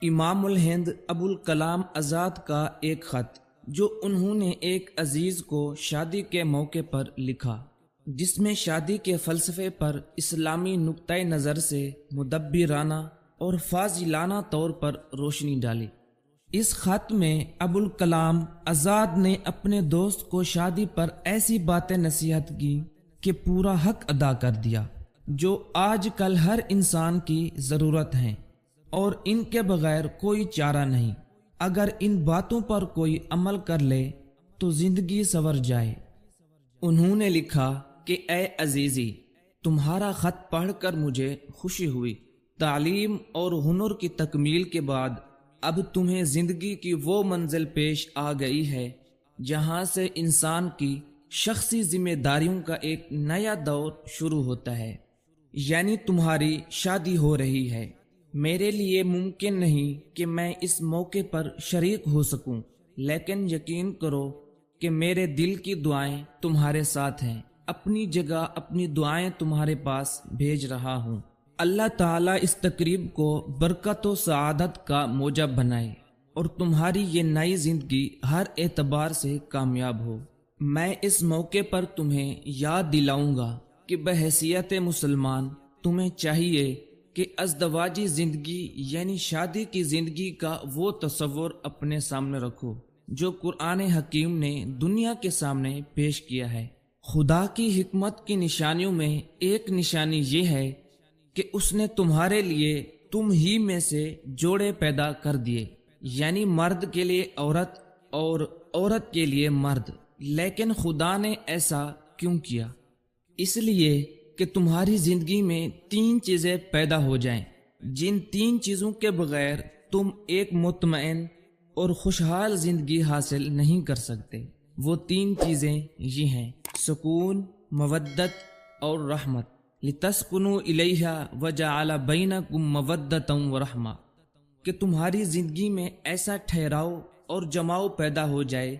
امام الہند ابو الکلام آزاد کا ایک خط جو انہوں نے ایک عزیز کو شادی کے موقع پر لکھا، جس میں شادی کے فلسفے پر اسلامی نقطۂ نظر سے مدبرانہ اور فاضلانہ طور پر روشنی ڈالی۔ اس خط میں ابو الکلام آزاد نے اپنے دوست کو شادی پر ایسی باتیں نصیحت کی کہ پورا حق ادا کر دیا جو آج کل ہر انسان کی ضرورت ہیں، اور ان کے بغیر کوئی چارہ نہیں۔ اگر ان باتوں پر کوئی عمل کر لے تو زندگی سنور جائے۔ انہوں نے لکھا کہ اے عزیزی، تمہارا خط پڑھ کر مجھے خوشی ہوئی۔ تعلیم اور ہنر کی تکمیل کے بعد اب تمہیں زندگی کی وہ منزل پیش آ گئی ہے جہاں سے انسان کی شخصی ذمہ داریوں کا ایک نیا دور شروع ہوتا ہے، یعنی تمہاری شادی ہو رہی ہے۔ میرے لیے ممکن نہیں کہ میں اس موقع پر شریک ہو سکوں، لیکن یقین کرو کہ میرے دل کی دعائیں تمہارے ساتھ ہیں۔ اپنی جگہ اپنی دعائیں تمہارے پاس بھیج رہا ہوں۔ اللہ تعالیٰ اس تقریب کو برکت و سعادت کا موجب بنائے اور تمہاری یہ نئی زندگی ہر اعتبار سے کامیاب ہو۔ میں اس موقع پر تمہیں یاد دلاؤں گا کہ بحیثیت مسلمان تمہیں چاہیے کہ ازدواجی زندگی یعنی شادی کی زندگی کا وہ تصور اپنے سامنے رکھو جو قرآن حکیم نے دنیا کے سامنے پیش کیا ہے۔ خدا کی حکمت کی نشانیوں میں ایک نشانی یہ ہے کہ اس نے تمہارے لیے تم ہی میں سے جوڑے پیدا کر دیے، یعنی مرد کے لیے عورت اور عورت کے لیے مرد۔ لیکن خدا نے ایسا کیوں کیا؟ اس لیے کہ تمہاری زندگی میں تین چیزیں پیدا ہو جائیں جن تین چیزوں کے بغیر تم ایک مطمئن اور خوشحال زندگی حاصل نہیں کر سکتے۔ وہ تین چیزیں یہ ہیں: سکون، مودت اور رحمت۔ لِتَسْكُنُوا إِلَيْهَا وَجَعَلَ بَيْنَكُمْ مَوَدَّةً وَرَحْمَةً، کہ تمہاری زندگی میں ایسا ٹھہراؤ اور جماؤ پیدا ہو جائے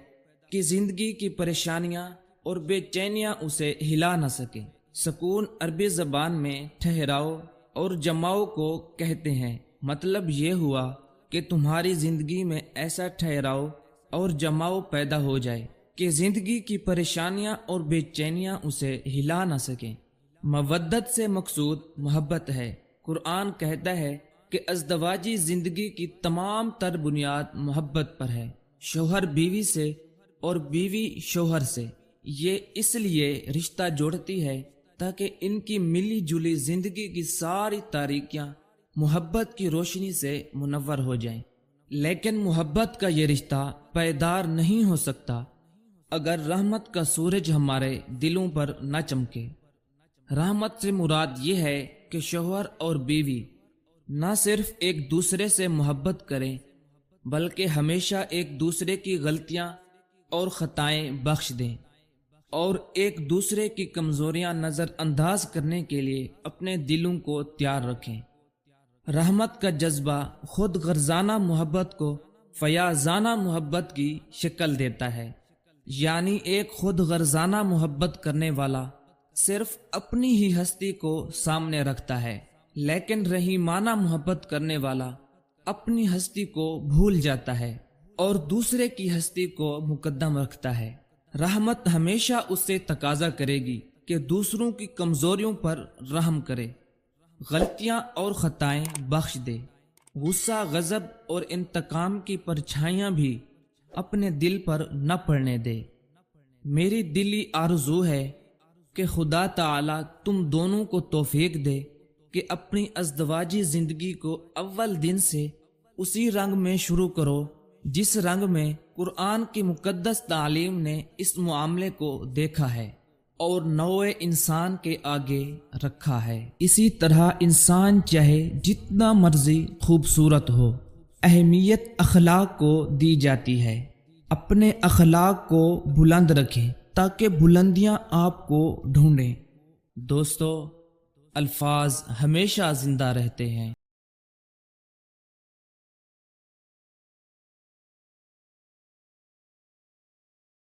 کہ زندگی کی پریشانیاں اور بے چینیاں اسے ہلا نہ سکیں۔ سکون عربی زبان میں ٹھہراؤ اور جماؤ کو کہتے ہیں۔ مطلب یہ ہوا کہ تمہاری زندگی میں ایسا ٹھہراؤ اور جماؤ پیدا ہو جائے کہ زندگی کی پریشانیاں اور بے چینیاں اسے ہلا نہ سکیں۔ مودت سے مقصود محبت ہے۔ قرآن کہتا ہے کہ ازدواجی زندگی کی تمام تر بنیاد محبت پر ہے، شوہر بیوی سے اور بیوی شوہر سے۔ یہ اس لیے رشتہ جوڑتی ہے تاکہ ان کی ملی جلی زندگی کی ساری تاریکیاں محبت کی روشنی سے منور ہو جائیں۔ لیکن محبت کا یہ رشتہ پائیدار نہیں ہو سکتا اگر رحمت کا سورج ہمارے دلوں پر نہ چمکے۔ رحمت سے مراد یہ ہے کہ شوہر اور بیوی نہ صرف ایک دوسرے سے محبت کریں بلکہ ہمیشہ ایک دوسرے کی غلطیاں اور خطائیں بخش دیں اور ایک دوسرے کی کمزوریاں نظر انداز کرنے کے لیے اپنے دلوں کو تیار رکھیں۔ رحمت کا جذبہ خود غرضانہ محبت کو فیاضانہ محبت کی شکل دیتا ہے، یعنی ایک خود غرضانہ محبت کرنے والا صرف اپنی ہی ہستی کو سامنے رکھتا ہے، لیکن رحیمانہ محبت کرنے والا اپنی ہستی کو بھول جاتا ہے اور دوسرے کی ہستی کو مقدم رکھتا ہے۔ رحمت ہمیشہ اس سے تقاضا کرے گی کہ دوسروں کی کمزوریوں پر رحم کرے، غلطیاں اور خطائیں بخش دے، غصہ، غضب اور انتقام کی پرچھائیاں بھی اپنے دل پر نہ پڑنے دے۔ میری دلی آرزو ہے کہ خدا تعالیٰ تم دونوں کو توفیق دے کہ اپنی ازدواجی زندگی کو اول دن سے اسی رنگ میں شروع کرو جس رنگ میں قرآن کی مقدس تعلیم نے اس معاملے کو دیکھا ہے اور نوع انسان کے آگے رکھا ہے۔ اسی طرح انسان چاہے جتنا مرضی خوبصورت ہو، اہمیت اخلاق کو دی جاتی ہے۔ اپنے اخلاق کو بلند رکھیں تاکہ بلندیاں آپ کو ڈھونڈیں۔ دوستو، الفاظ ہمیشہ زندہ رہتے ہیں۔